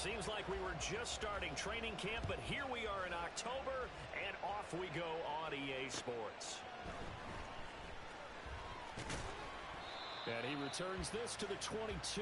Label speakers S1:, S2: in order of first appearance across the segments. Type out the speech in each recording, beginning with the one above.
S1: Seems like we were just starting training camp, but here we are in October, and off we go on EA Sports. And he returns this to the 22.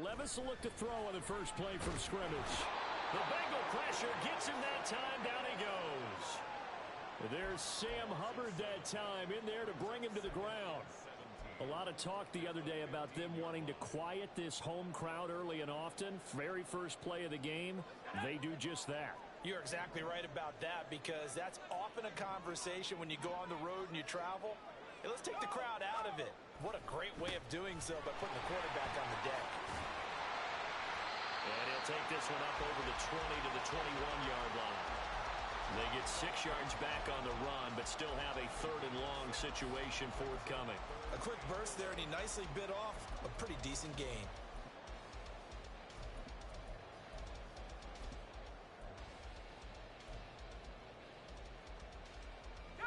S1: Levis will look to throw on the first play from scrimmage. The Bengal pressure gets him that time. Down he goes. There's Sam Hubbard that time in there to bring him to the ground. A lot of talk the other day about them wanting to quiet this home crowd early and often. Very first play of the game, they do just that.
S2: You're exactly right about that, because that's often a conversation when you go on the road and you travel. Hey, let's take the crowd out of it. What a great way of doing so by putting the quarterback on the deck.
S1: And he'll take this one up over the 20 to the 21-yard line. They get 6 yards back on the run, but still have a 3rd and long situation forthcoming.
S2: A quick burst there, and he nicely bit off a pretty decent gain.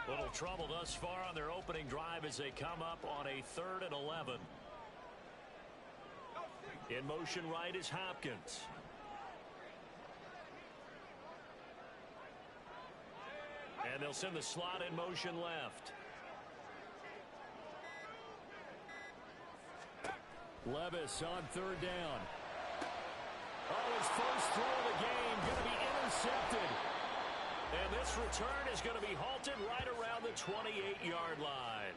S1: Little trouble thus far on their opening drive as they come up on a 3rd and 11. In motion right is Hopkins. And they'll send the slot in motion left. Levis on 3rd down. Oh, his first throw of the game going to be intercepted. And this return is going to be halted right around the 28-yard line.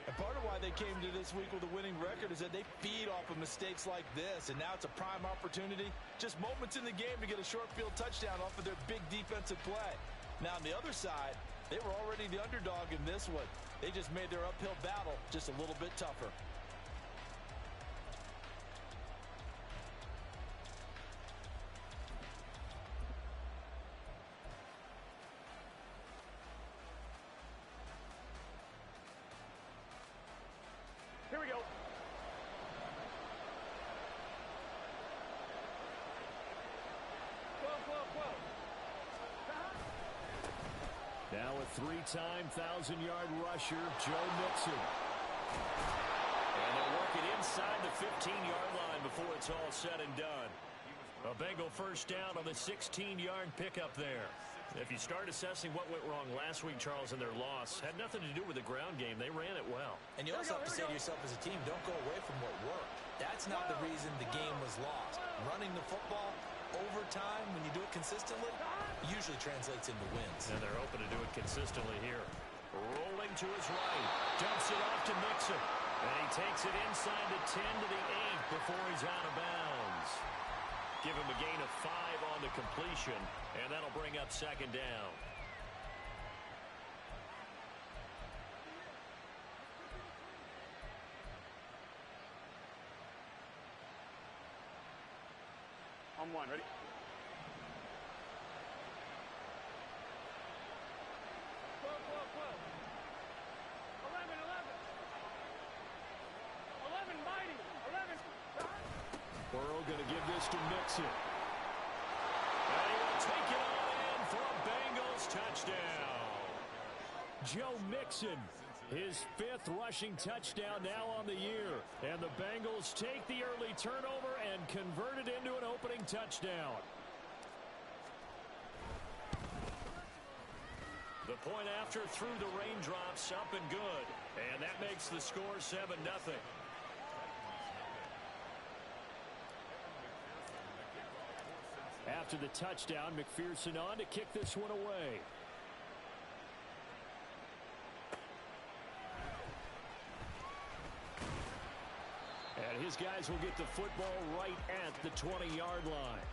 S2: And part of why they came to this week with a winning record is that they feed off of mistakes like this. And now it's a prime opportunity, just moments in the game, to get a short field touchdown off of their big defensive play. Now on the other side, they were already the underdog in this one. They just made their uphill battle just a little bit tougher.
S1: Here we go. Now a 3-time 1,000-yard rusher, Joe Mixon. And they'll work it inside the 15-yard line before it's all said and done. A Bengal first down on the 16-yard pickup there. If you start assessing what went wrong last week, Charles, in their loss, had nothing to do with the ground game. They ran it well.
S2: And you also have to say to yourself as a team, don't go away from what worked. That's not the reason the game was lost. Running the football over time, when you do it consistently, usually translates into wins.
S1: And they're open to do it consistently here. Rolling to his right. Dumps it off to Mixon. And he takes it inside the 10 to the 8 before he's out of bounds. Give him a gain of 5 on the completion, and that'll bring up 2nd down.
S3: On 1, ready? Whoa. 11, mighty. 11.
S1: Burrow going to give this to Mixon. And he will take it all in for a Bengals touchdown. Joe Mixon, his 5th rushing touchdown now on the year. And the Bengals take the early turnover and convert it into an opening touchdown. The point after through the raindrops, up and good. And that makes the score 7-0. After the touchdown, McPherson on to kick this one away. And his guys will get the football right at the 20-yard line.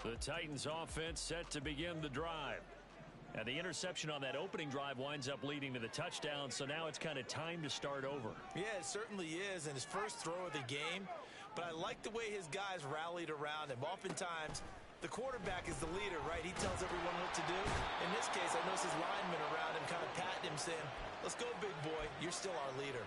S1: The Titans offense set to begin the drive. And the interception on that opening drive winds up leading to the touchdown, so now it's kind of time to start over.
S2: Yeah, it certainly is, and his first throw of the game. But I like the way his guys rallied around him. Oftentimes, the quarterback is the leader, right? He tells everyone what to do. In this case, I noticed his linemen around him kind of patting him, saying, "Let's go, big boy. You're still our leader."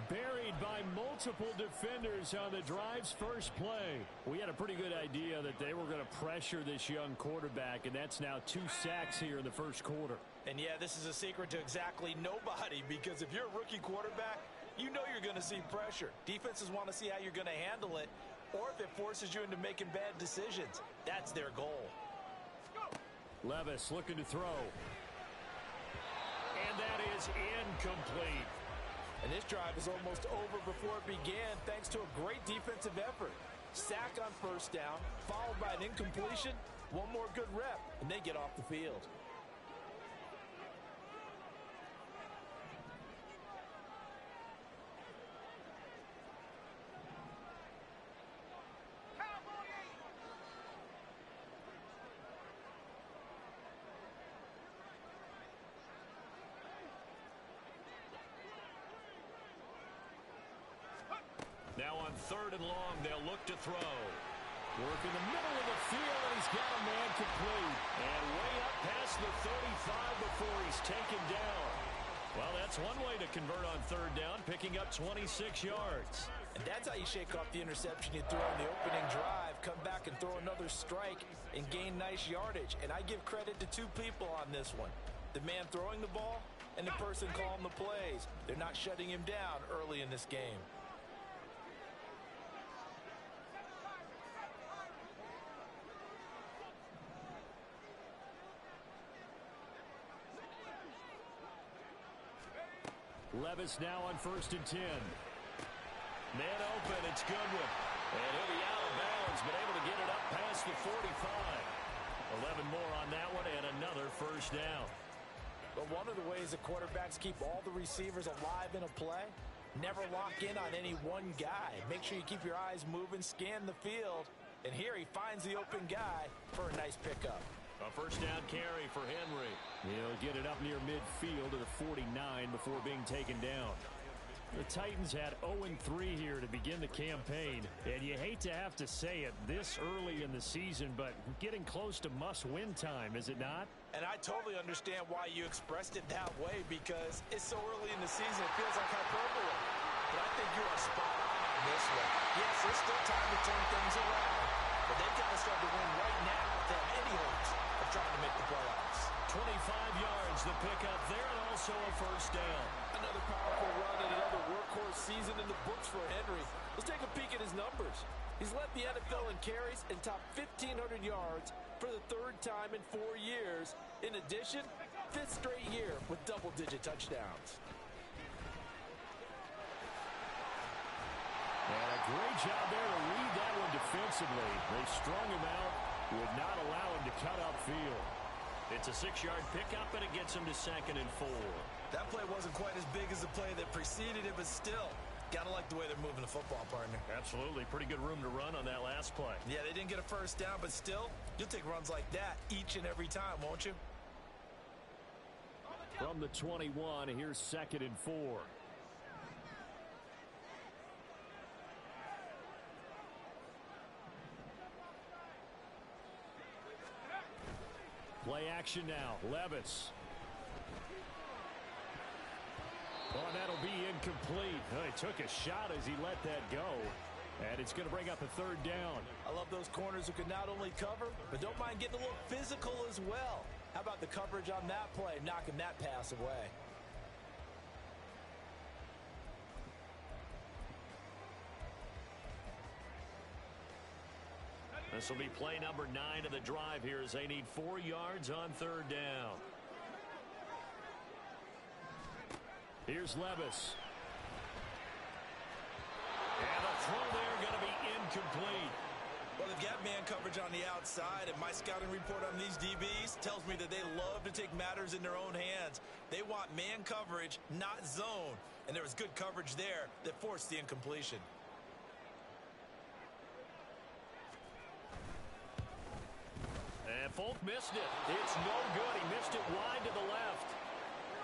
S1: Buried by multiple defenders on the drive's first play. We had a pretty good idea that they were going to pressure this young quarterback, and that's now 2 sacks here in the first quarter.
S2: And yeah, this is a secret to exactly nobody, because if you're a rookie quarterback, you know you're going to see pressure. Defenses want to see how you're going to handle it, or if it forces you into making bad decisions. That's their goal.
S1: Levis looking to throw. And that is incomplete.
S2: And this drive is almost over before it began thanks to a great defensive effort. Sack on first down, followed by an incompletion. One more good rep, and they get off the field.
S1: Now on 3rd and long, they'll look to throw. Work in the middle of the field, and he's got a man complete. And way up past the 35 before he's taken down. Well, that's one way to convert on 3rd down, picking up 26 yards.
S2: And that's how you shake off the interception you threw on the opening drive, come back and throw another strike and gain nice yardage. And I give credit to 2 people on this one. The man throwing the ball and the person calling the plays. They're not shutting him down early in this game.
S1: Levis now on 1st and 10. Man open, it's Goodwin. And he'll be out of bounds, but able to get it up past the 45. 11 more on that one, and another first down.
S2: But one of the ways that quarterbacks keep all the receivers alive in a play, never lock in on any one guy. Make sure you keep your eyes moving, scan the field. And here he finds the open guy for a nice pickup.
S1: A first down carry for Henry. He'll get it up near midfield to the 49 before being taken down. The Titans had 0-3 here to begin the campaign. And you hate to have to say it this early in the season, but getting close to must-win time, is it not?
S2: And I totally understand why you expressed it that way, because it's so early in the season, it feels like hyperbole. But I think you are spot on this one. Yes, there's still time to turn things around, but they've got to start to win right now if they have any hopes of trying to make the playoffs.
S1: 25 yards the pickup there, and also a first down.
S2: Another powerful run and another workhorse season in the books for Henry. Let's take a peek at his numbers. He's led the NFL in carries and topped 1,500 yards for the 3rd time in 4 years. In addition, 5th straight year with double-digit touchdowns.
S1: And a great job there to read that one defensively. They strung him out, would not allow him to cut upfield. It's a 6-yard pickup, and it gets him to 2nd and 4.
S2: That play wasn't quite as big as the play that preceded it, but still, gotta like the way they're moving the football, partner.
S1: Absolutely. Pretty good room to run on that last play.
S2: Yeah, they didn't get a first down, but still, you'll take runs like that each and every time, won't you?
S1: From the 21, here's 2nd and 4. Play action now. Levis. Oh, that'll be incomplete. Oh, he took a shot as he let that go. And it's going to bring up a 3rd down.
S2: I love those corners who can not only cover, but don't mind getting a little physical as well. How about the coverage on that play, knocking that pass away?
S1: This will be play number 9 of the drive here as they need 4 yards on 3rd down. Here's Levis. And the throw there going to be incomplete.
S2: Well, they've got man coverage on the outside, and my scouting report on these DBs tells me that they love to take matters in their own hands. They want man coverage, not zone. And there was good coverage there that forced the incompletion.
S1: Folk missed it. It's no good. He missed it wide to the left.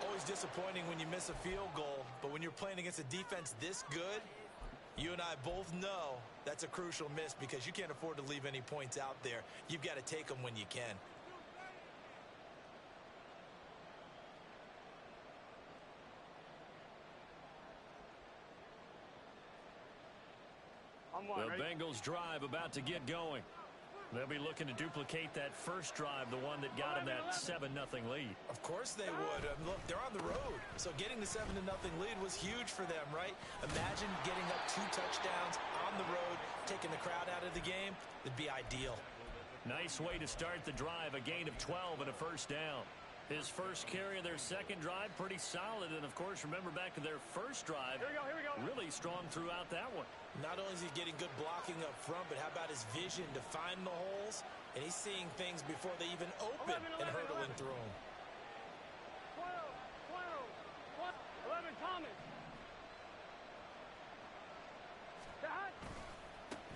S2: Always disappointing when you miss a field goal, but when you're playing against a defense this good, you and I both know that's a crucial miss because you can't afford to leave any points out there. You've got to take them when you can.
S1: The Bengals drive about to get going. They'll be looking to duplicate that first drive, the one that got them that 7-0 lead.
S2: Of course they would. Look, they're on the road. So getting the 7-0 lead was huge for them, right? Imagine getting up 2 touchdowns on the road, taking the crowd out of the game. It'd be ideal.
S1: Nice way to start the drive, a gain of 12 and a first down. His first carry of their second drive, pretty solid. And, of course, remember back to their first drive,
S3: here we go.
S1: Really strong throughout that one.
S2: Not only is he getting good blocking up front, but how about his vision to find the holes? And he's seeing things before they even open and hurdling through them.
S3: 11, Thomas.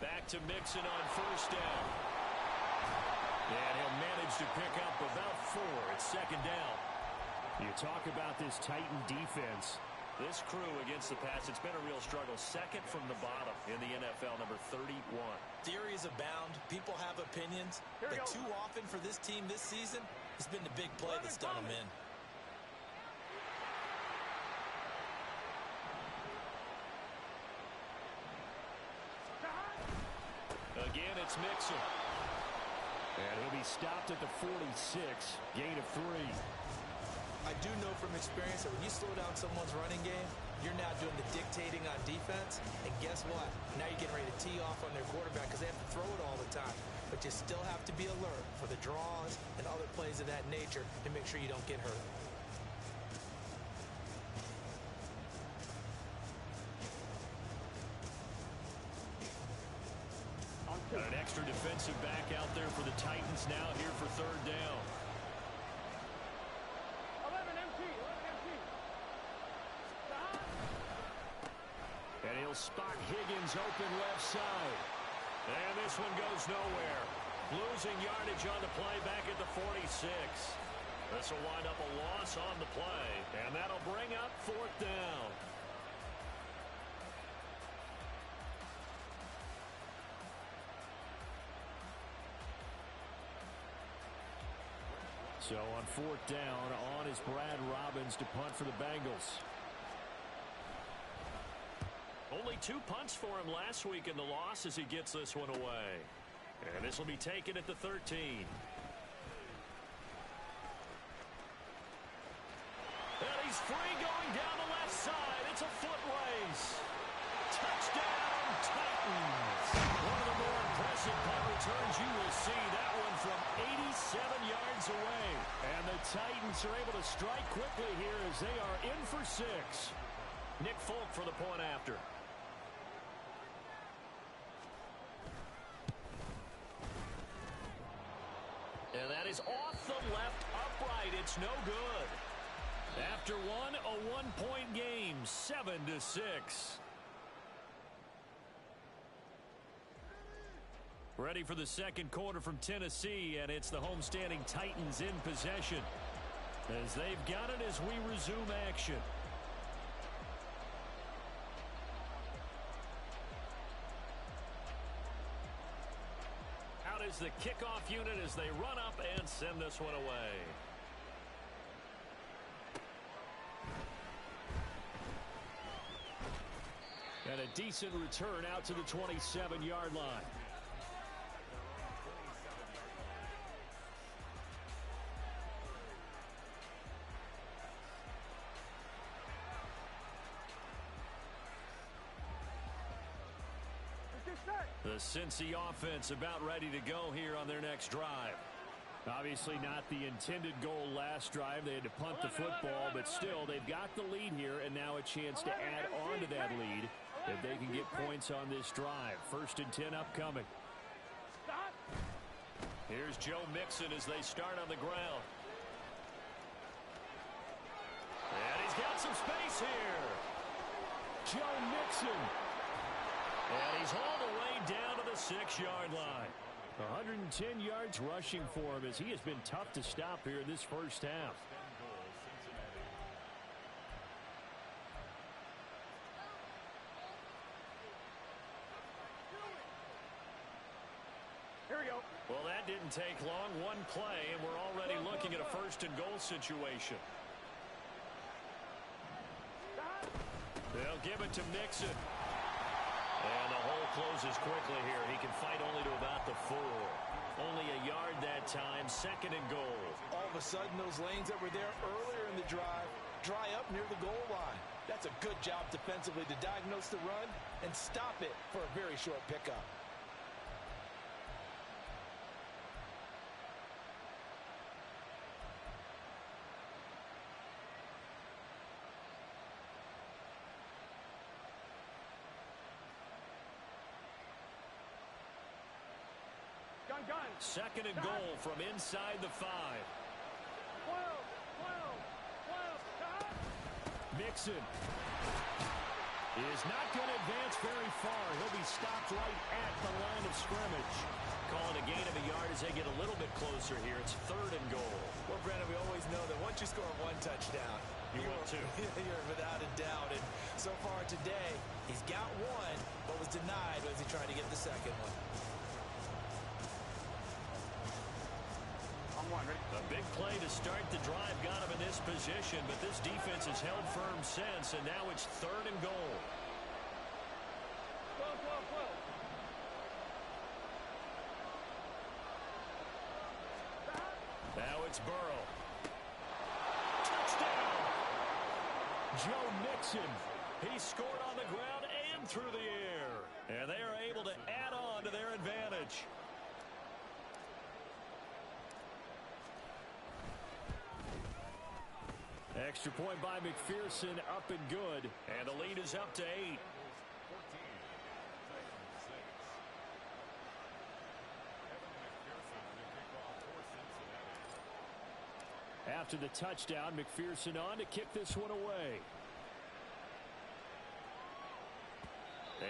S1: Back to Mixon on first down. And he'll manage to pick up about 4. It's second down. You talk about this Titan defense. This crew against the pass, it's been a real struggle. Second from the bottom in the NFL, number 31.
S2: Theories abound. People have opinions. But too often for this team this season, it's been the big play that's done them in.
S1: Again, it's Mixon. And he'll be stopped at the 46, gain of 3.
S2: I do know from experience that when you slow down someone's running game, you're now doing the dictating on defense. And guess what? Now you're getting ready to tee off on their quarterback because they have to throw it all the time. But you still have to be alert for the draws and other plays of that nature to make sure you don't get hurt.
S1: Got an extra defensive back out there for the Titans now here for third down.
S3: 11 MT.
S1: And he'll spot Higgins open left side. And this one goes nowhere. Losing yardage on the play back at the 46. This will wind up a loss on the play. And that'll bring up fourth down. So on fourth down, on is Brad Robbins to punt for the Bengals. Only 2 punts for him last week in the loss as he gets this one away. And this will be taken at the 13. And he's free going down the left side. It's a foot race. Touchdown, Titans. One of the more impressive punt returns you will see. That one from 87 yards away. And the Titans are able to strike quickly here as they are in for 6. Nick Folk for the point after. And that is off the left upright. It's no good. After one, a 1-point game, 7-6. Ready for the second quarter from Tennessee, and it's the homestanding Titans in possession as they've got it as we resume action. Out is the kickoff unit as they run up and send this one away. And a decent return out to the 27-yard line. The Cincy offense about ready to go here on their next drive. Obviously not the intended goal last drive. They had to punt the football, but still they've got the lead here and now a chance to add on to that lead if they can get points on this drive. 1st and 10 upcoming. Here's Joe Mixon as they start on the ground. And he's got some space here. Joe Mixon. And he's hauled away down to the 6-yard line. 110 yards rushing for him as he has been tough to stop here in this first half.
S3: Here we go.
S1: Well, that didn't take long. One play, and we're already looking at a first-and-goal situation. They'll give it to Mixon. And the hole closes quickly here. He can fight only to about the 4. Only a yard that time, second and goal.
S2: All of a sudden, those lanes that were there earlier in the drive dry up near the goal line. That's a good job defensively to diagnose the run and stop it for a very short pickup.
S3: Gun.
S1: Second and goal from inside the 5.
S3: 12.
S1: Mixon is not going to advance very far. He'll be stopped right at the line of scrimmage. Calling a gain of a yard as they get a little bit closer here. It's third and goal.
S2: Well, Brandon, we always know that once you score one touchdown,
S1: You will too.
S2: You're without a doubt. And so far today, he's got one, but was denied as he tried to get the second one.
S1: A big play to start the drive got him in this position, but this defense has held firm since, and now it's third and goal.
S3: 12.
S1: Now it's Burrow. Touchdown! Joe Mixon. He scored on the ground and through the air. And they are able to add on to their advantage. Extra point by McPherson, up and good. And the lead is up to 8. After the touchdown, McPherson on to kick this one away.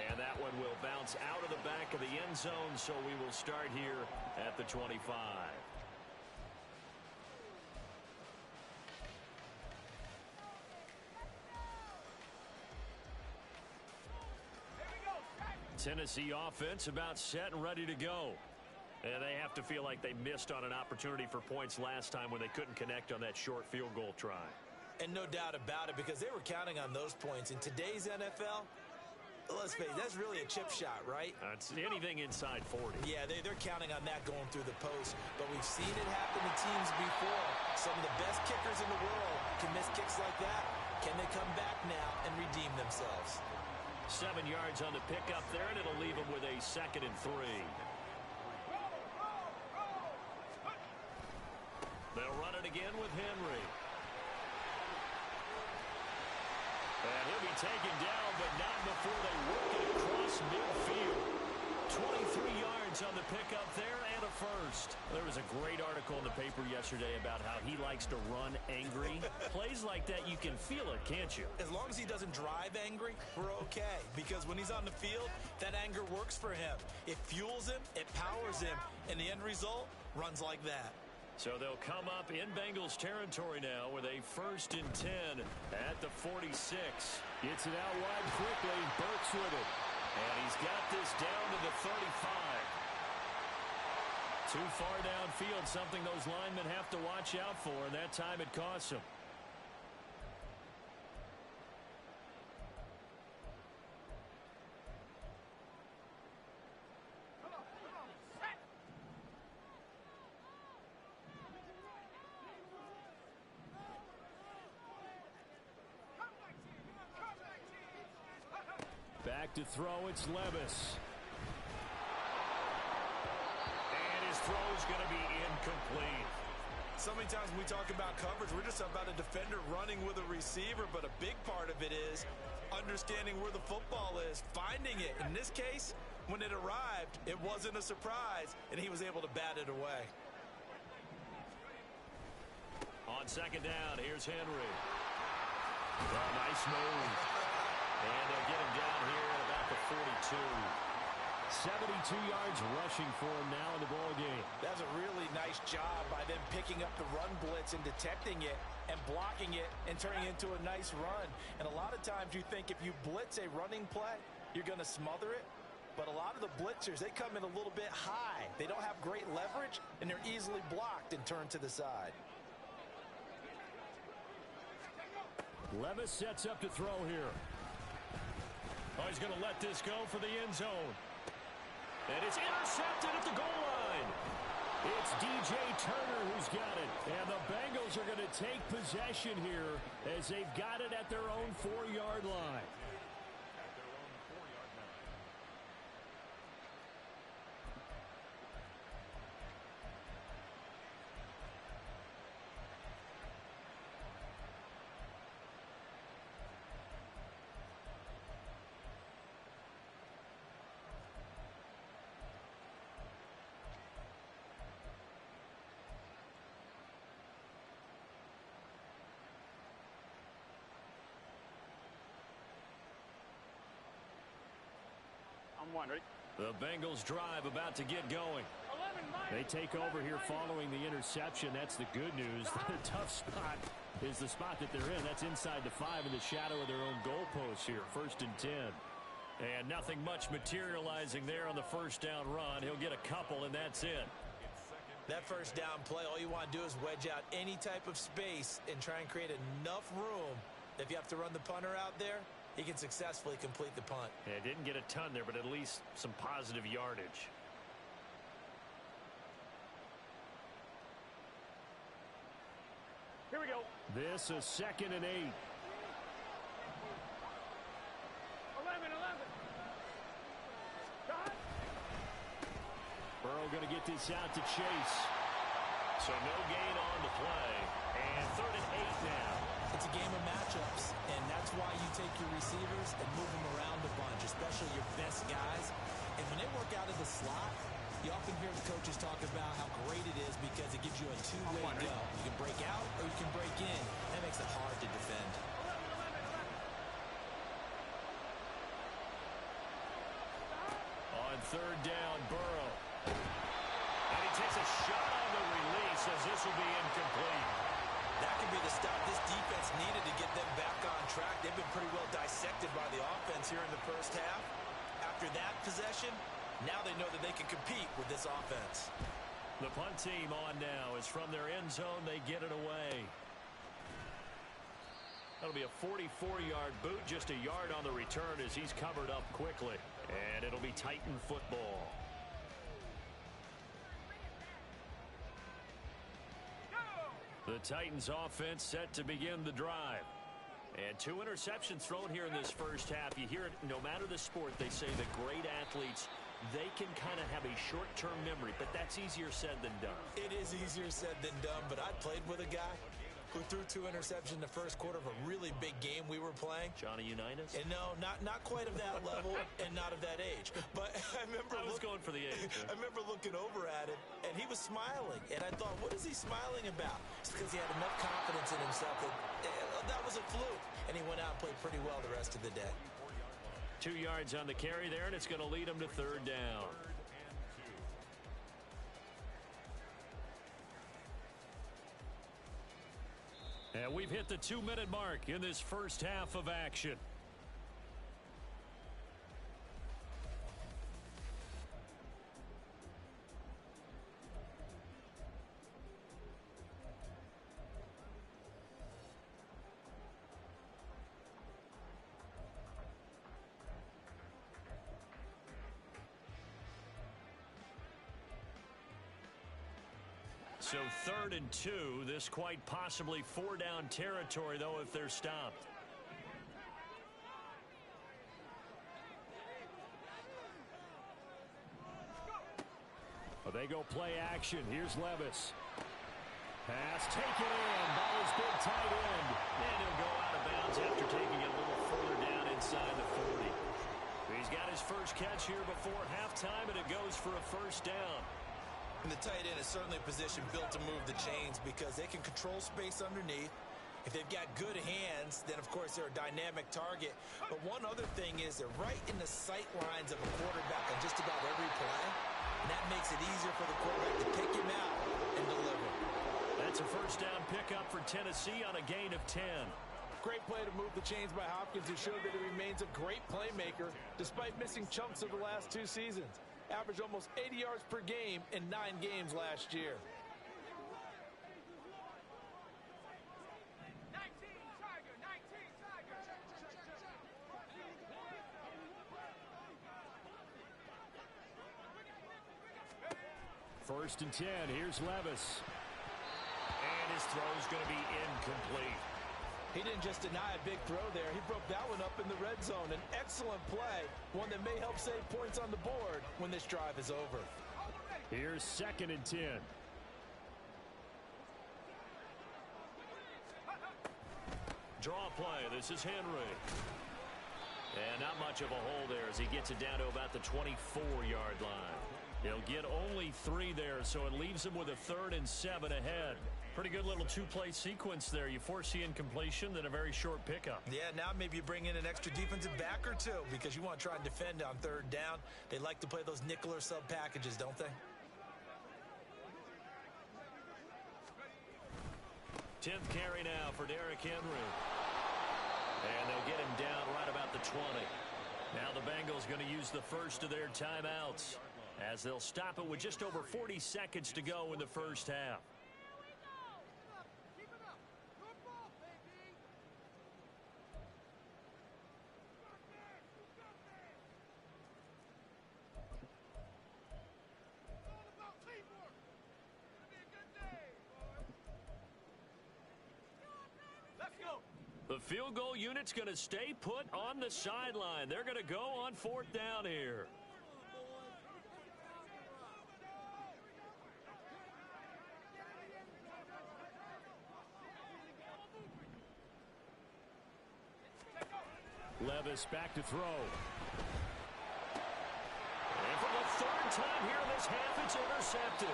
S1: And that one will bounce out of the back of the end zone, so we will start here at the 25. Tennessee offense about set and ready to go. And they have to feel like they missed on an opportunity for points last time when they couldn't connect on that short field goal try.
S2: And no doubt about it, because they were counting on those points. In today's NFL, let's face it, that's really a chip shot, right?
S1: It's anything inside 40.
S2: Yeah, they're counting on that going through the post. But we've seen it happen to teams before. Some of the best kickers in the world can miss kicks like that. Can they come back now and redeem themselves?
S1: 7 yards on the pickup there, and it'll leave them with a second and 3. They'll run it again with Henry. And he'll be taken down, but not before they work it across midfield. 23 yards on the pickup there and a first. There was a great article in the paper yesterday about how he likes to run angry. Plays like that, you can feel it, can't you?
S2: As long as he doesn't drive angry, we're okay. Because when he's on the field, that anger works for him. It fuels him, it powers him, and the end result runs like that.
S1: So they'll come up in Bengals territory now with a 1st and 10 at the 46. Gets it out wide quickly. Burks with it. And he's got this down to the 35. Too far downfield, something those linemen have to watch out for, and that time it costs them. Back to throw, it's Levis. And his throw's going to be incomplete.
S2: So many times when we talk about coverage, we're just about a defender running with a receiver, but a big part of it is understanding where the football is, finding it. In this case, when it arrived, it wasn't a surprise, and he was able to bat it away.
S1: On second down, here's Henry. Oh, nice move. And they'll get him down here at about the 42. 72 yards rushing for him now in the ball game.
S2: That's a really nice job by them picking up the run blitz and detecting it and blocking it and turning it into a nice run. And a lot of times you think if you blitz a running play, you're going to smother it. But a lot of the blitzers, they come in a little bit high. They don't have great leverage, and they're easily blocked and turned to the side.
S1: Levis sets up to throw here. Oh, he's going to let this go for the end zone. And it's intercepted at the goal line. It's DJ Turner who's got it. And the Bengals are going to take possession here as they've got it at their own 4-yard line. The Bengals drive about to get going. They take over here following the interception. That's the good news. The tough spot is the spot that they're in. That's inside the 5 in the shadow of their own goalposts here. 1st and 10. And nothing much materializing there on the first down run. He'll get a couple, and that's it.
S2: That first down play, all you want to do is wedge out any type of space and try and create enough room. If you have to run the punter out there, he can successfully complete the punt.
S1: Yeah, didn't get a ton there, but at least some positive yardage.
S3: Here we go.
S1: This is 2nd and 8.
S3: 11. Got.
S1: Burrow going to get this out to Chase. So no gain on the play. And 3rd and 8 now.
S2: It's a game of matchups, and that's why you take your receivers and move them around a bunch, especially your best guys. And when they work out of the slot, you often hear the coaches talk about how great it is because it gives you a two-way go. You can break out or you can break in. That makes it hard to defend.
S1: On 3rd down, Burrow. And he takes a shot on the release as this will be incomplete.
S2: That could be the stop this defense needed to get them back on track. They've been pretty well dissected by the offense here in the first half. After that possession, now they know that they can compete with this offense.
S1: The punt team on now is from their end zone. They get it away. That'll be a 44-yard boot, just a yard on the return as he's covered up quickly. And it'll be Titan football. The Titans offense set to begin the drive. And 2 interceptions thrown here in this first half. You hear it no matter the sport. They say that great athletes, they can kind of have a short-term memory, but that's easier said than done.
S2: It is easier said than done, but I played with a guy who threw 2 interceptions in the first quarter of a really big game we were playing.
S1: Johnny Unitas?
S2: And no, not quite of that level and not of that age. But I remember
S1: I was going for the age.
S2: I remember looking over at him, and he was smiling. And I thought, what is he smiling about? It's because he had enough confidence in himself that was a fluke. And he went out and played pretty well the rest of the day.
S1: 2 yards on the carry there, and it's going to lead him to 3rd down. And we've hit the 2-minute mark in this first half of action. So 3rd and 2, this quite possibly 4-down territory, though, if they're stopped. Well, they go play action. Here's Levis. Pass taken in by his big tight end. And he'll go out of bounds after taking it a little further down inside the 40. He's got his first catch here before halftime, and it goes for a 1st down.
S2: And the tight end is certainly a position built to move the chains because they can control space underneath. If they've got good hands, then, of course, they're a dynamic target. But one other thing is they're right in the sight lines of a quarterback on just about every play. And that makes it easier for the quarterback to pick him out and deliver.
S1: That's a first down pickup for Tennessee on a gain of 10.
S2: Great play to move the chains by Hopkins, who showed that he remains a great playmaker despite missing chunks of the last 2 seasons. Averaged almost 80 yards per game in 9 games last year.
S1: First and 10. Here's Levis. And his throw's going to be incomplete.
S2: He didn't just deny a big throw there. He broke that one up in the red zone. An excellent play, one that may help save points on the board when this drive is over.
S1: Here's second and 10. Draw play. This is Henry. And not much of a hole there as he gets it down to about the 24-yard line. He'll get only 3 there, so it leaves him with a 3rd and 7 ahead. Pretty good little 2-play sequence there. You force the incompletion, then a very short pickup.
S2: Yeah, now maybe you bring in an extra defensive back or 2 because you want to try and defend on 3rd down. They like to play those nickel or sub packages, don't they?
S1: 10th carry now for Derrick Henry. And they'll get him down right about the 20. Now the Bengals going to use the first of their timeouts, as they'll stop it with just over 40 seconds to go in the first half. The field goal unit's going to stay put on the sideline. They're going to go on 4th down here. Levis back to throw. And for the 3rd time here this half, it's intercepted.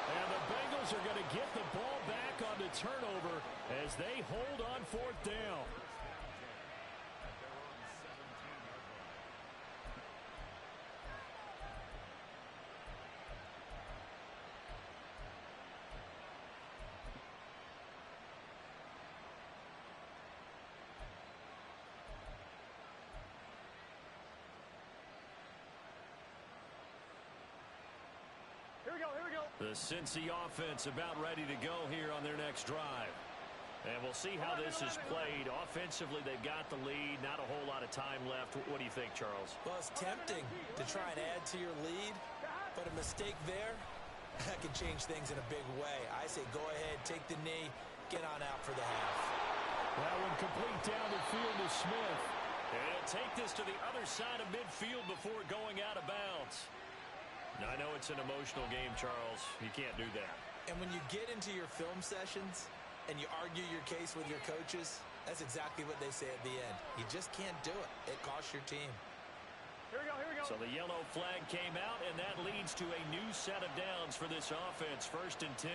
S1: And the Bengals are going to get the ball back on the turnover as they hold on 4th down.
S3: Here we go.
S1: The Cincy offense about ready to go here on their next drive. And we'll see how this is played. Offensively, they've got the lead. Not a whole lot of time left. What do you think, Charles?
S2: Well, it's tempting to try and add to your lead, but a mistake there, that can change things in a big way. I say go ahead, take the knee, get on out for the half.
S1: That one complete down the field to Smith. And he'll take this to the other side of midfield before going out of bounds. Now, I know it's an emotional game, Charles. You can't do that.
S2: And when you get into your film sessions and you argue your case with your coaches, that's exactly what they say at the end. You just can't do it. It costs your team.
S3: Here we go.
S1: So the yellow flag came out, and that leads to a new set of downs for this offense. 1st and 10.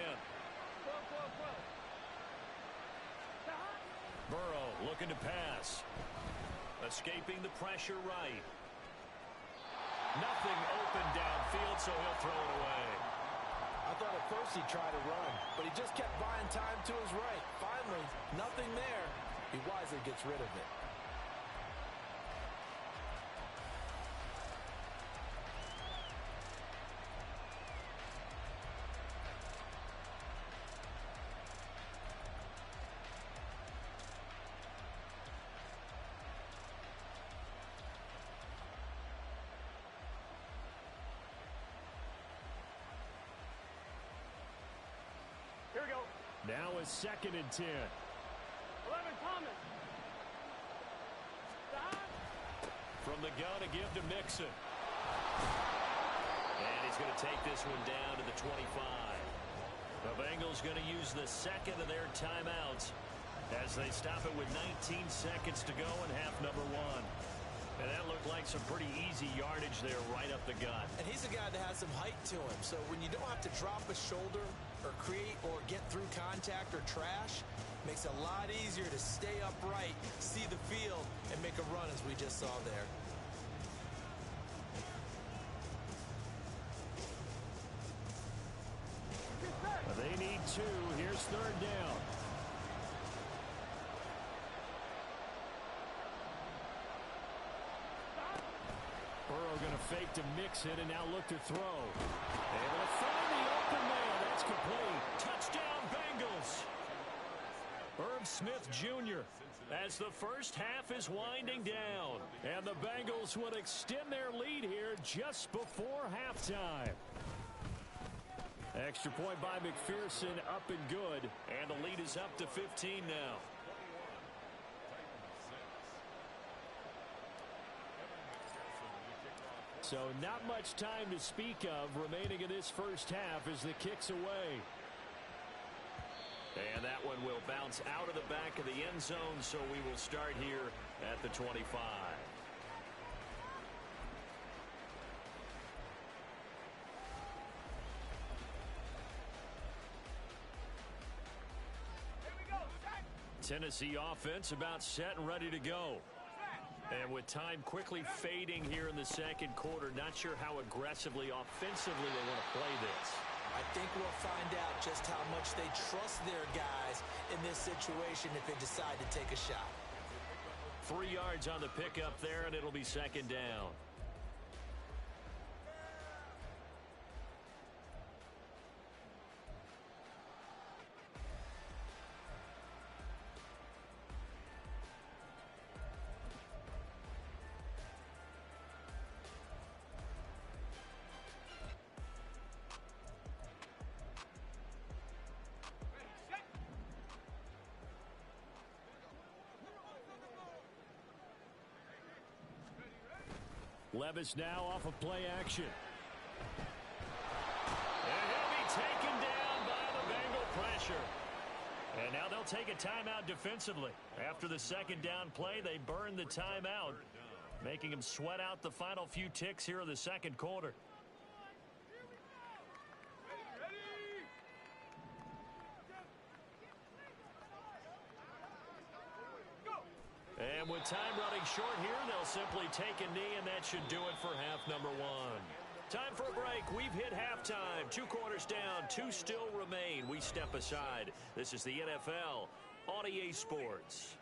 S1: Burrow looking to pass. Escaping the pressure right. Nothing open downfield, so he'll throw it away.
S2: I thought at first he'd try to run, but he just kept buying time to his right. Finally, nothing there. He wisely gets rid of it.
S3: Here we go.
S1: Now a 2nd and 10.
S3: 11, Thomas.
S1: From the gun to give to Mixon. And he's going to take this one down to the 25. The Bengals going to use the 2nd of their timeouts as they stop it with 19 seconds to go in half number 1. And that looked like some pretty easy yardage there right up the gut.
S2: And he's a guy that has some height to him, so when you don't have to drop a shoulder or create or get through contact or trash, makes it a lot easier to stay upright, see the field, and make a run as we just saw there.
S1: They need 2. Here's 3rd down. Burrow going to fake to mix it and now look to throw. Able to find the open man. That's complete. Touchdown, Bengals. Herb Smith Jr. as the first half is winding down. And the Bengals would extend their lead here just before halftime. Extra point by McPherson, up and good. And the lead is up to 15 now. So not much time to speak of remaining in this first half as the kick's away. And that one will bounce out of the back of the end zone, so we will start here at the 25. Tennessee offense about set and ready to go. And with time quickly fading here in the second quarter, not sure how aggressively, offensively they want to play this.
S2: I think we'll find out just how much they trust their guys in this situation if they decide to take a shot.
S1: 3 yards on the pickup there, and it'll be second down. Levis now off of play action. And he'll be taken down by the Bengal pressure. And now they'll take a timeout defensively. After the second down play, they burn the timeout, making them sweat out the final few ticks here in the second quarter. And with time running short here, they'll simply take a knee, and that should do it for half number 1. Time for a break. We've hit halftime. 2 quarters down, 2 still remain. We step aside. This is the NFL on EA Sports.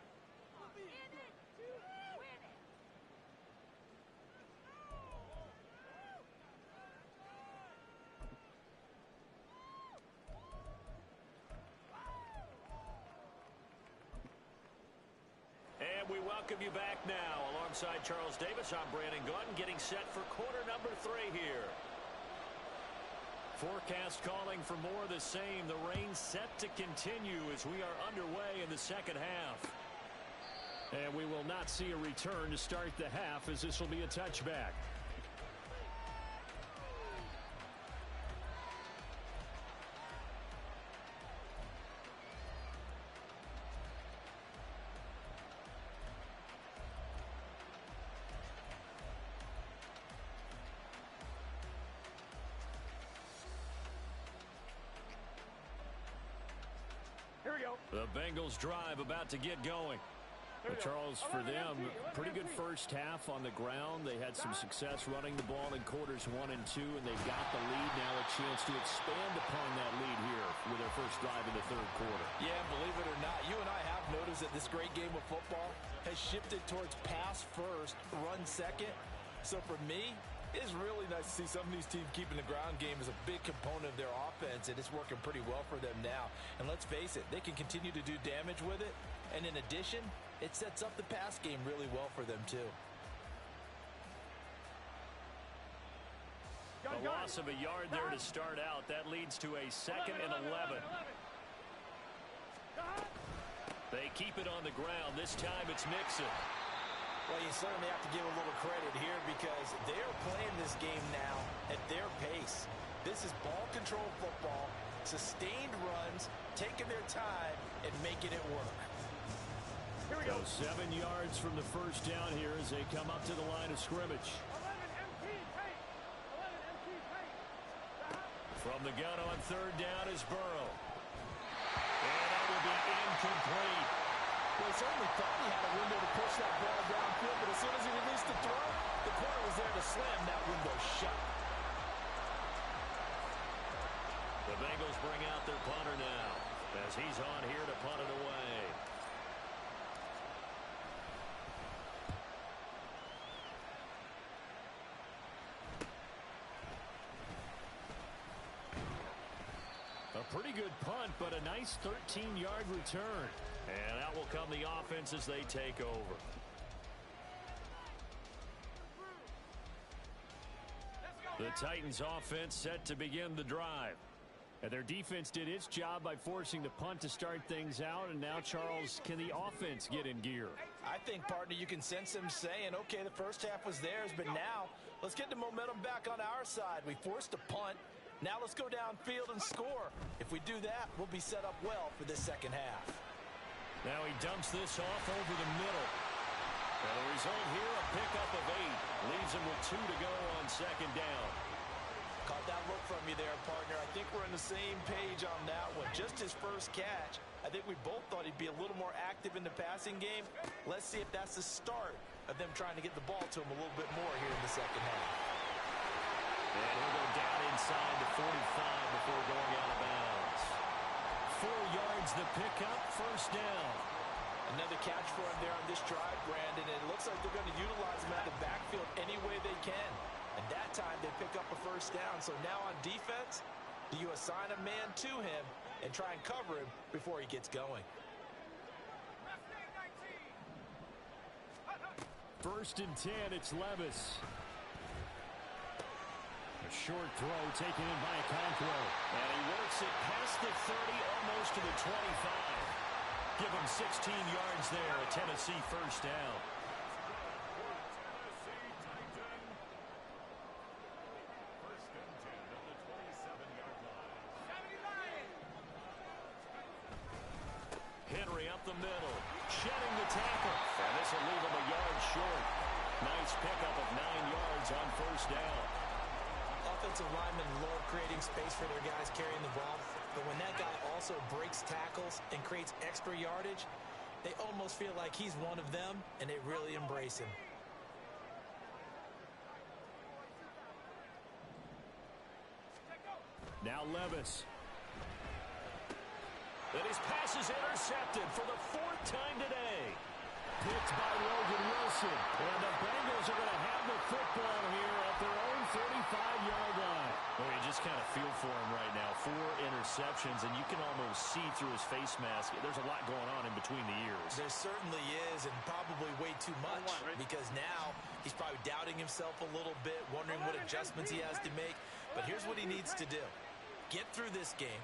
S1: We welcome you back now. Alongside Charles Davis, I'm Brandon Gordon, getting set for quarter number 3 here. Forecast calling for more of the same. The rain set to continue as we are underway in the second half. And we will not see a return to start the half, as this will be a touchback. The Bengals drive about to get going. But Charles, for them, pretty good first half on the ground. They had some success running the ball in quarters 1 and 2, and they've got the lead now, a chance to expand upon that lead here with their first drive in the third quarter.
S2: Yeah, believe it or not, you and I have noticed that this great game of football has shifted towards pass first, run second. So for me, it's really nice to see some of these teams keeping the ground game as a big component of their offense, and it's working pretty well for them now. And let's face it, they can continue to do damage with it. And in addition, it sets up the pass game really well for them, too.
S1: A loss of a yard there to start out. That leads to a 2nd and 11. They keep it on the ground. This time it's Mixon.
S2: Well, you certainly have to give a little credit here because they're playing this game now at their pace. This is ball control football, sustained runs, taking their time, and making it work.
S3: Here we go.
S1: 7 yards from the first down here as they come up to the line of scrimmage.
S3: 11 MT tape. 11 MT tape.
S1: From the gun on third down is Burrow. And that will be incomplete.
S2: Well, he certainly thought he had a window to push that ball downfield, but as soon as he released the throw, the corner was there to slam that window shut.
S1: The Bengals bring out their punter now, as he's on here to punt it away. A pretty good punt, but a nice 13-yard return. And out will come the offense as they take over. The Titans offense set to begin the drive. And their defense did its job by forcing the punt to start things out. And now, Charles, can the offense get in gear?
S2: I think, partner, you can sense them saying, okay, the first half was theirs, but now let's get the momentum back on our side. We forced a punt. Now let's go downfield and score. If we do that, we'll be set up well for this second half.
S1: Now he dumps this off over the middle. And the result here, a pickup of 8. Leaves him with 2 to go on second down.
S2: Caught that look from you there, partner. I think we're on the same page on that one. Just his first catch. I think we both thought he'd be a little more active in the passing game. Let's see if that's the start of them trying to get the ball to him a little bit more here in the second half.
S1: And he'll go down inside the 45 before going out of bounds. 4 yards the pickup, first down.
S2: Another catch for him there on this drive, Brandon. It looks like they're going to utilize him out of the backfield any way they can. And that time they pick up a first down. So now on defense, do you assign a man to him and try and cover him before he gets going?
S1: First and 10, it's Levis. A short throw taken in by Okonkwo. And he works it past the 30, almost to the 25. Give him 16 yards there, a Tennessee first down. Henry up the middle, shedding the tackle. And this will leave him a yard short. Nice pickup of 9 yards on first down.
S2: Offensive linemen love creating space for their guys carrying the ball, but when that guy also breaks tackles and creates extra yardage, they almost feel like he's one of them, and they really embrace him.
S1: Now Levis. And his pass is intercepted for the 4th time today. Picked by Logan Wilson. And the Bengals are going to have the football here at their own 35-yard line. Well, you just kind of feel for him right now. 4 interceptions, and you can almost see through his face mask. There's a lot going on in between the ears.
S2: There certainly is, and probably way too much, because now he's probably doubting himself a little bit, wondering what adjustments he has to make. But here's what he needs to do. Get through this game.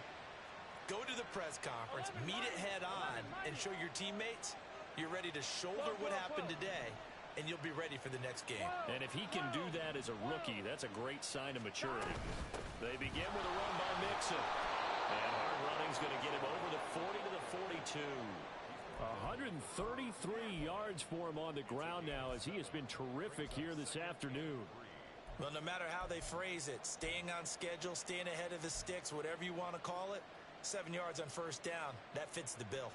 S2: Go to the press conference, meet it head on, and show your teammates you're ready to shoulder what happened today, and you'll be ready for the next game.
S1: And if he can do that as a rookie, that's a great sign of maturity. They begin with a run by Mixon. And hard running's going to get him over the 40 to the 42. 133 yards for him on the ground now, as he has been terrific here this afternoon.
S2: Well, no matter how they phrase it, staying on schedule, staying ahead of the sticks, whatever you want to call it, 7 yards on first down, that fits the bill.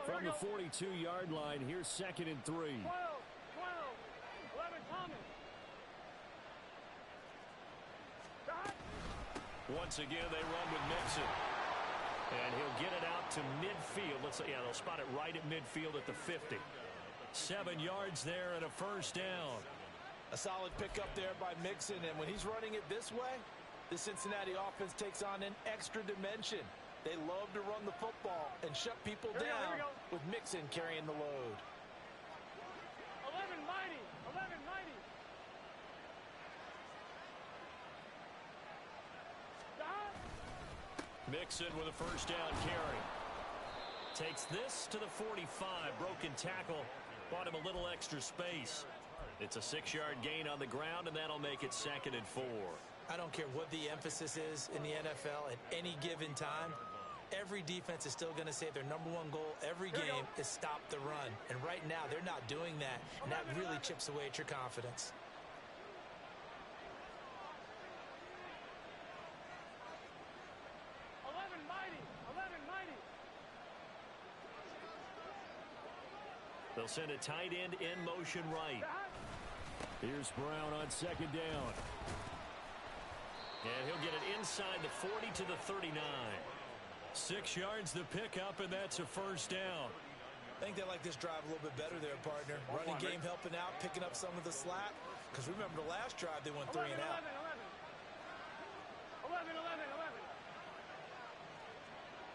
S1: From the 42-yard line, here's 2nd and 3.
S3: 12, 11, Thomas.
S1: Once again, they run with Mixon. And he'll get it out to midfield. They'll spot it right at midfield at the 50. 7 yards there and a first down.
S2: A solid pickup there by Mixon, and when he's running it this way, the Cincinnati offense takes on an extra dimension. They love to run the football and shut people down with Mixon carrying the load.
S3: 11, mighty. 11, mighty.
S1: Mixon with a first down carry. Takes this to the 45. Broken tackle. Bought him a little extra space. It's a 6-yard gain on the ground, and that'll make it 2nd and 4.
S2: I don't care what the emphasis is in the NFL at any given time. Every defense is still going to say their #1 goal every game is stop the run. And right now, they're not doing that, and that really chips away at your confidence.
S1: They'll send a tight end in motion right. Here's Brown on second down. And he'll get it inside the 40 to the 39. 6 yards the pickup, and that's a first down.
S2: I think they like this drive a little bit better there, partner. Running game helping out, picking up some of the slack. Because remember the last drive, they went 3 and out.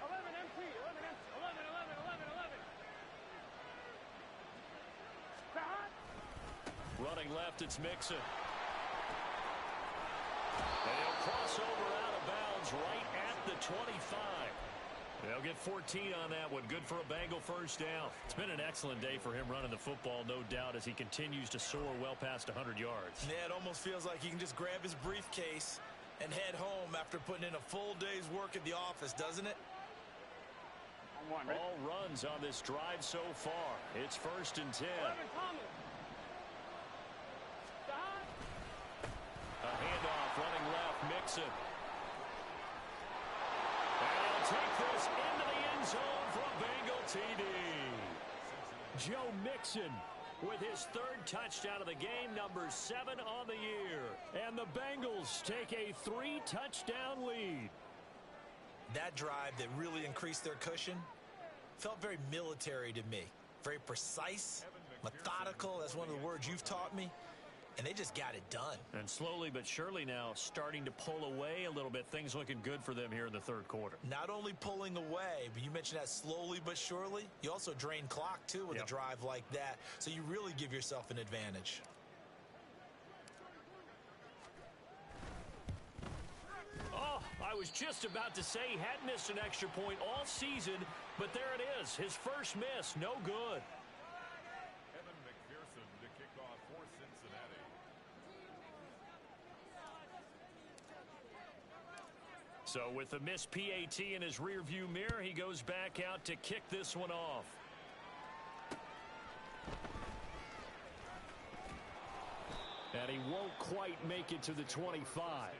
S3: 11 MP, 11.
S1: Running left, it's Mixon. And he'll cross over out of bounds right at the 25. They'll get 14 on that one. Good for a Bengal first down. It's been an excellent day for him running the football, no doubt, as he continues to soar well past 100 yards.
S2: Yeah, it almost feels like he can just grab his briefcase and head home after putting in a full day's work at the office, doesn't it?
S1: All runs on this drive so far. It's 1st and 10. A handoff running left, Mixon. And he'll take this into the end zone for a Bengal TD. Joe Mixon with his 3rd touchdown of the game, number 7 on the year. And the Bengals take a 3-touchdown lead.
S2: That drive that really increased their cushion felt very military to me. Very precise, methodical. That's one of the words you've taught me. And they just got it done.
S1: And slowly but surely now starting to pull away a little bit. Things looking good for them here in the 3rd quarter.
S2: Not only pulling away, but you mentioned that slowly but surely. You also drain clock, too, with a drive like that. So you really give yourself an advantage.
S1: Oh, I was just about to say he had missed an extra point all season, but there it is. His first miss, no good. So with the missed PAT in his rearview mirror, he goes back out to kick this one off. And he won't quite make it to the 25.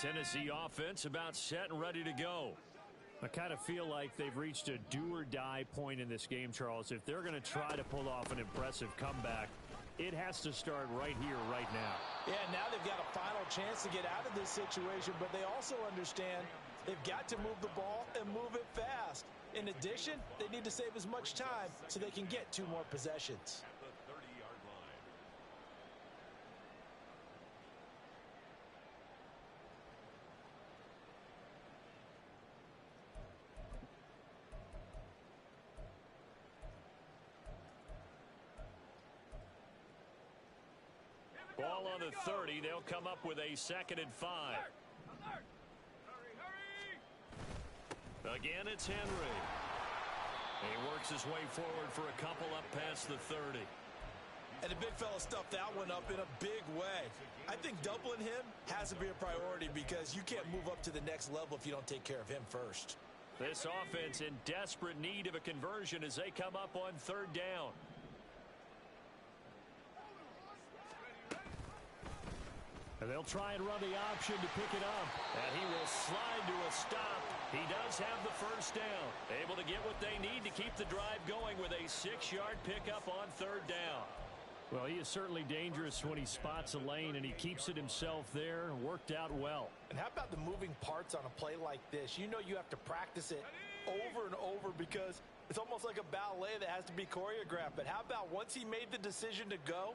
S1: Tennessee offense about set and ready to go.
S4: I kind of feel like they've reached a do-or-die point in this game, Charles. If they're going to try to pull off an impressive comeback, it has to start right here, right now.
S2: Yeah, now they've got a final chance to get out of this situation, but they also understand they've got to move the ball and move it fast. In addition, they need to save as much time so they can get 2 more possessions.
S1: Ball on the 30. They'll come up with a 2nd and 5. Again, it's Henry. He works his way forward for a couple up past the 30.
S2: And the big fella stuffed that one up in a big way. I think doubling him has to be a priority because you can't move up to the next level if you don't take care of him first.
S1: This offense in desperate need of a conversion as they come up on 3rd down.
S4: And they'll try and run the option to pick it up.
S1: And he will slide to a stop. He does have the 1st down. Able to get what they need to keep the drive going with a 6-yard pickup on 3rd down.
S4: Well, he is certainly dangerous when he spots a lane, and he keeps it himself there. Worked out well.
S2: And how about the moving parts on a play like this? You know you have to practice it over and over because it's almost like a ballet that has to be choreographed. But how about once he made the decision to go,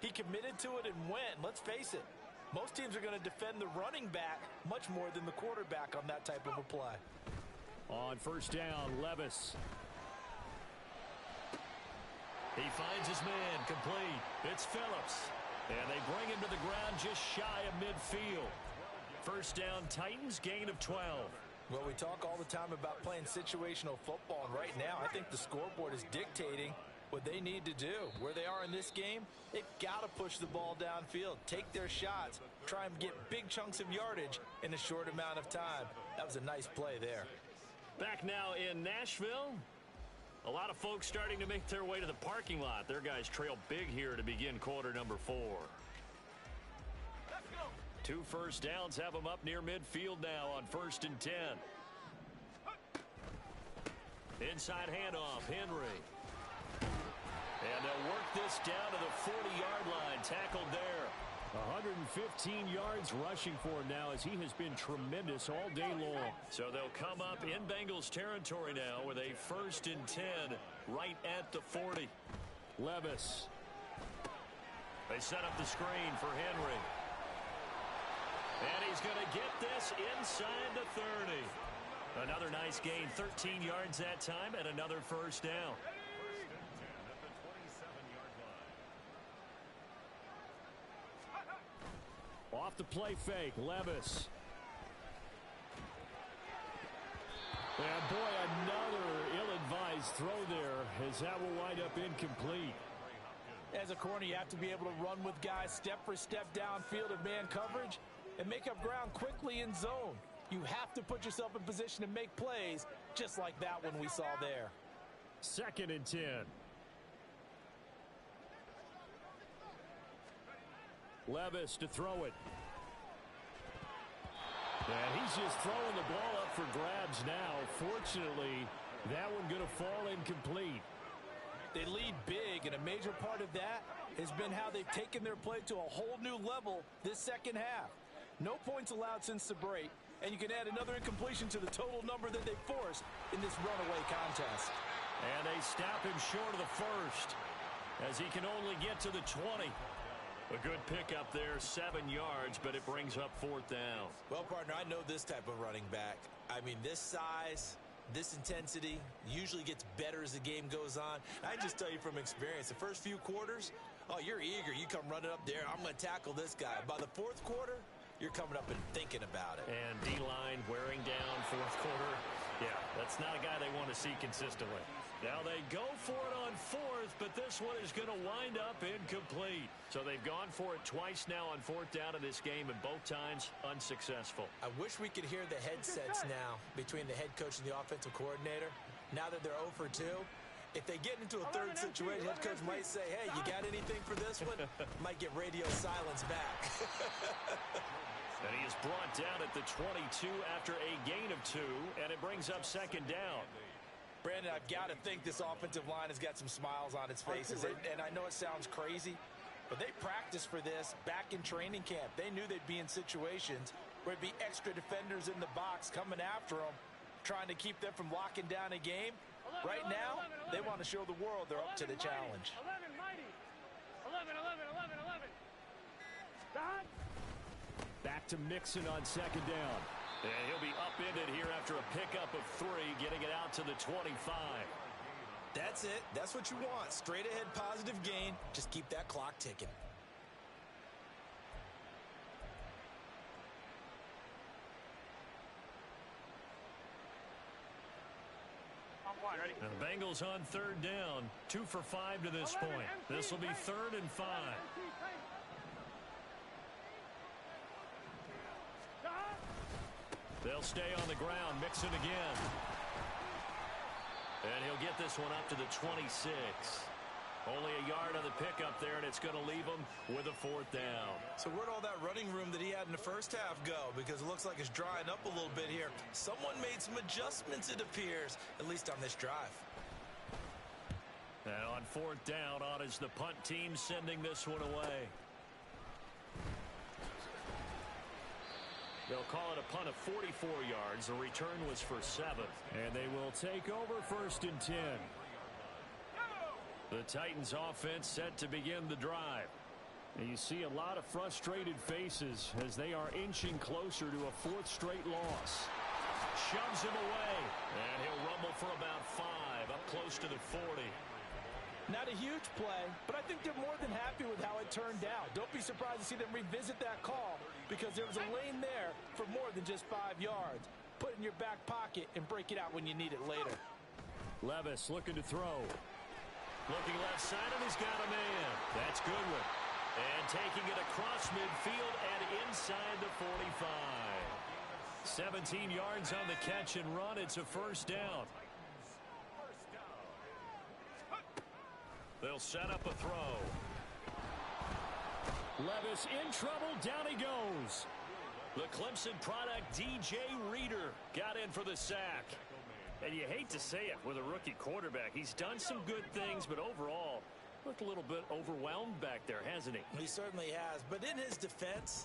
S2: he committed to it and went. Let's face it. Most teams are going to defend the running back much more than the quarterback on that type of a play.
S4: On 1st down, Levis.
S1: He finds his man complete. It's Phillips. And they bring him to the ground just shy of midfield. 1st down, Titans, gain of 12.
S2: Well, we talk all the time about playing situational football, and right now I think the scoreboard is dictating what they need to do. Where they are in this game, they've got to push the ball downfield, take their shots, try and get big chunks of yardage in a short amount of time. That was a nice play there.
S1: Back now in Nashville. A lot of folks starting to make their way to the parking lot. Their guys trail big here to begin quarter number 4. 2 1st downs have them up near midfield now on 1st and 10. Inside handoff, Henry. And they'll work this down to the 40-yard line. Tackled there.
S4: 115 yards rushing for him now as he has been tremendous all day long.
S1: So they'll come up in Bengals territory now with a 1st and 10 right at the 40.
S4: Levis.
S1: They set up the screen for Henry. And he's going to get this inside the 30. Another nice gain, 13 yards that time, and another 1st down.
S4: Off the play fake, Levis. And boy, another ill-advised throw there as that will wind up incomplete.
S2: As a corner, you have to be able to run with guys step for step downfield in man coverage and make up ground quickly in zone. You have to put yourself in position to make plays just like that one we saw there.
S4: 2nd and 10. Levis to throw it. And he's just throwing the ball up for grabs now. Fortunately, that one going to fall incomplete.
S2: They lead big, and a major part of that has been how they've taken their play to a whole new level this 2nd half. No points allowed since the break, and you can add another incompletion to the total number that they forced in this runaway contest.
S1: And they stop him short of the 1st as he can only get to the 20. A good pickup there, 7 yards, but it brings up 4th down.
S2: Well, partner, I know this type of running back. I mean, this size, this intensity usually gets better as the game goes on. I just tell you from experience, the first few quarters, oh, you're eager. You come running up there, I'm going to tackle this guy. By the 4th quarter, you're coming up and thinking about it.
S1: And D-line wearing down 4th quarter. Yeah, that's not a guy they want to see consistently. Now they go for it on 4th, but this one is going to wind up incomplete. So they've gone for it twice now on 4th down in this game, and both times unsuccessful.
S2: I wish we could hear the headsets now between the head coach and the offensive coordinator. Now that they're 0 for 2, If they get into a third situation, head coach might say, hey, you got anything for this one? Might get radio silence back.
S1: And he is brought down at the 22 after a gain of 2, and it brings up second down.
S2: Brandon, I've got to think this offensive line has got some smiles on its faces. And I know it sounds crazy, but they practiced for this back in training camp. They knew they'd be in situations where it'd be extra defenders in the box coming after them, trying to keep them from locking down a game. Right now, they want to show the world they're up to the challenge.
S3: 11 mighty. 11, 11, 11, 11. Stop.
S4: Back to Mixon on second down.
S1: And he'll be upended here after a pickup of 3, getting it out to the 25.
S2: That's it. That's what you want. Straight ahead positive gain. Just keep that clock ticking.
S1: And the Bengals on third down. 2 for 5 to this point. This will be 3rd and 5. They'll stay on the ground. Mixon again. And he'll get this one up to the 26. Only a yard on the pickup there, and it's going to leave him with a 4th down.
S2: So where'd all that running room that he had in the first half go? Because it looks like it's drying up a little bit here. Someone made some adjustments, it appears, at least on this drive.
S1: And on 4th down, on is the punt team sending this one away. They'll call it a punt of 44 yards. The return was for 7.
S4: And they will take over 1st and 10.
S1: The Titans offense set to begin the drive.
S4: And you see a lot of frustrated faces as they are inching closer to a 4th straight loss.
S1: Shoves him away. And he'll rumble for about 5, up close to the 40.
S2: Not a huge play, but I think they're more than happy with how it turned out. Don't be surprised to see them revisit that call because there was a lane there for more than just 5 yards. Put it in your back pocket and break it out when you need it later.
S4: Levis looking to throw.
S1: Looking left side, and he's got a man. That's Goodwin. And taking it across midfield and inside the 45. 17 yards on the catch and run. It's a 1st down. They'll set up a throw.
S4: Levis in trouble. Down he goes.
S1: The Clemson product, DJ Reader, got in for the sack. And you hate to say it with a rookie quarterback. He's done some good things, but overall, looked a little bit overwhelmed back there, hasn't he?
S2: He certainly has. But in his defense,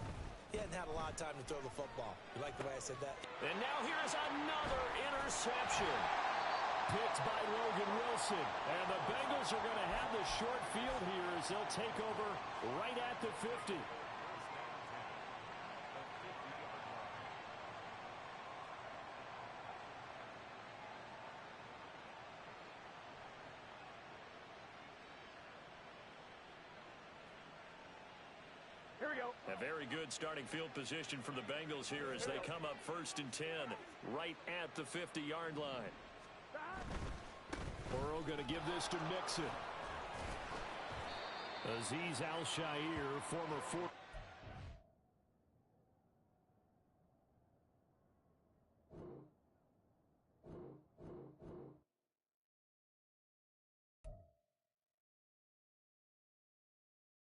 S2: he hadn't had a lot of time to throw the football. You like the way I said that?
S1: And now here's another interception.
S4: Picked by Logan Wilson. And the Bengals are going to have the short field here as they'll take over right at the 50.
S3: Here we go.
S1: A very good starting field position for the Bengals here as they come up 1st and 10 right at the 50-yard line.
S4: Burrow going to give this to Mixon. Azeez Al-Shaair, former